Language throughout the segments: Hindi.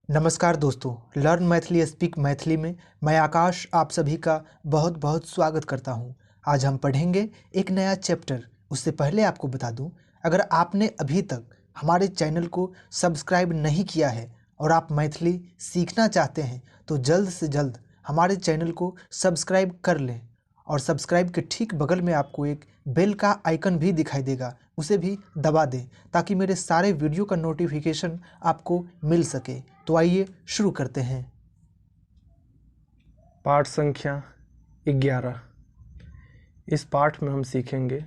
नमस्कार दोस्तों, लर्न मैथिली स्पीक मैथिली में मैं आकाश आप सभी का बहुत बहुत स्वागत करता हूं। आज हम पढ़ेंगे एक नया चैप्टर। उससे पहले आपको बता दूं, अगर आपने अभी तक हमारे चैनल को सब्सक्राइब नहीं किया है और आप मैथिली सीखना चाहते हैं तो जल्द से जल्द हमारे चैनल को सब्सक्राइब कर लें और सब्सक्राइब के ठीक बगल में आपको एक बेल का आइकन भी दिखाई देगा, उसे भी दबा दें ताकि मेरे सारे वीडियो का नोटिफिकेशन आपको मिल सके। तो आइए शुरू करते हैं। पाठ संख्या 11। इस पाठ में हम सीखेंगे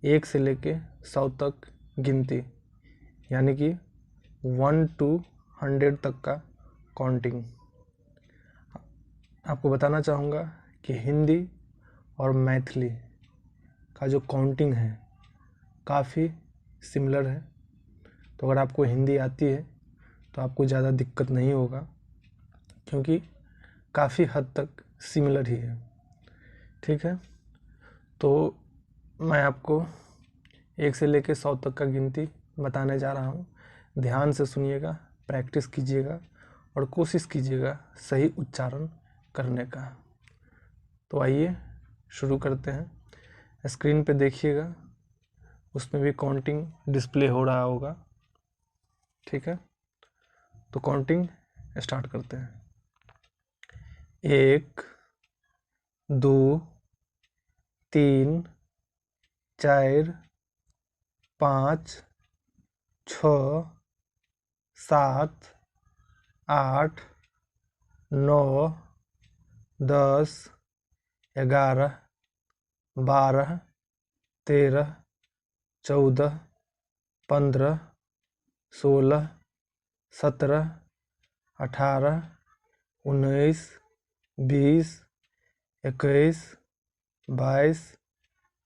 1 से लेके 100 तक गिनती, यानी कि 1 to 100 तक का काउंटिंग। आपको बताना चाहूँगा कि हिंदी और मैथिली का जो काउंटिंग है काफ़ी सिमिलर है। तो अगर आपको हिंदी आती है तो आपको ज़्यादा दिक्कत नहीं होगा, क्योंकि काफ़ी हद तक सिमिलर ही है। ठीक है, तो मैं आपको 1 से लेकर 100 तक का गिनती बताने जा रहा हूँ। ध्यान से सुनिएगा, प्रैक्टिस कीजिएगा और कोशिश कीजिएगा सही उच्चारण करने का। तो आइए शुरू करते हैं। स्क्रीन पे देखिएगा, उसमें भी काउंटिंग डिस्प्ले हो रहा होगा। ठीक है, तो काउंटिंग स्टार्ट करते हैं। 1 2 3 4 5 6 7 8 9 10 11 12 13 14 15 16 17 18 19 20 21 22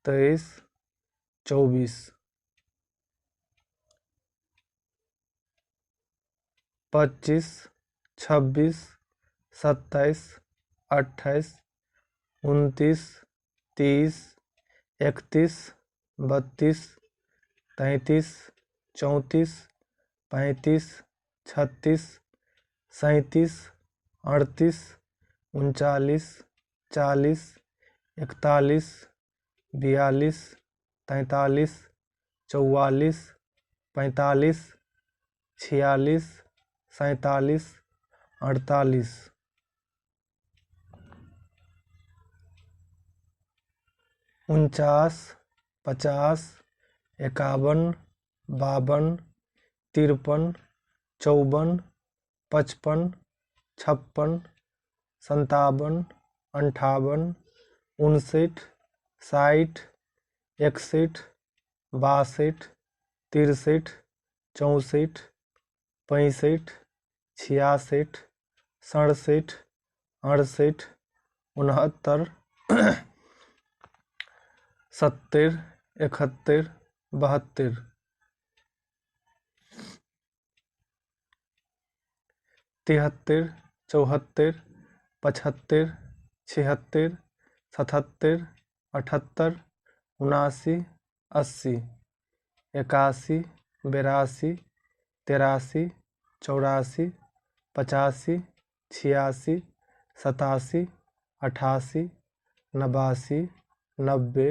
23 24 25 26 27 28 29 30 31 32 33 34 35 36 37 38 39 40 41 42 43 44 45 46 47 48 49 50 51 52 53 54 55 56 57 58 59 60 61 62 63 64 65 66 67 68 69 70 71 72 73 74 75 76 77 78 79 80 81 82 83 84 85 86 87 88 89 90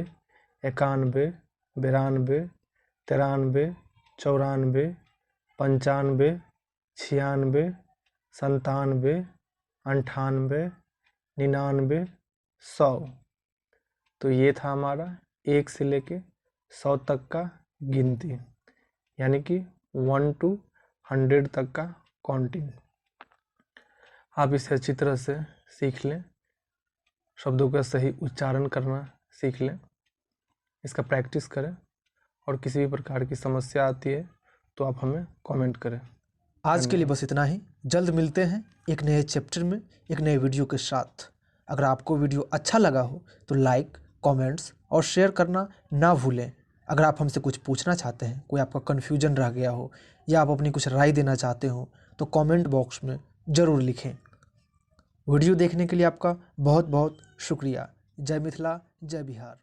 91 92 93 94 95 96 97 98 99 100। तो ये था हमारा 1 से लेके 100 तक का गिनती, यानी कि 1 to 100 तक का काउंटिंग। आप इसे अच्छी तरह से सीख लें, शब्दों का सही उच्चारण करना सीख लें, इसका प्रैक्टिस करें और किसी भी प्रकार की समस्या आती है तो आप हमें कमेंट करें। आज के लिए बस इतना ही। जल्द मिलते हैं एक नए चैप्टर में एक नए वीडियो के साथ। अगर आपको वीडियो अच्छा लगा हो तो लाइक, कमेंट्स और शेयर करना ना भूलें। अगर आप हमसे कुछ पूछना चाहते हैं, कोई आपका कन्फ्यूजन रह गया हो या आप अपनी कुछ राय देना चाहते हो तो कमेंट बॉक्स में ज़रूर लिखें। वीडियो देखने के लिए आपका बहुत बहुत शुक्रिया। जय मिथिला, जय बिहार।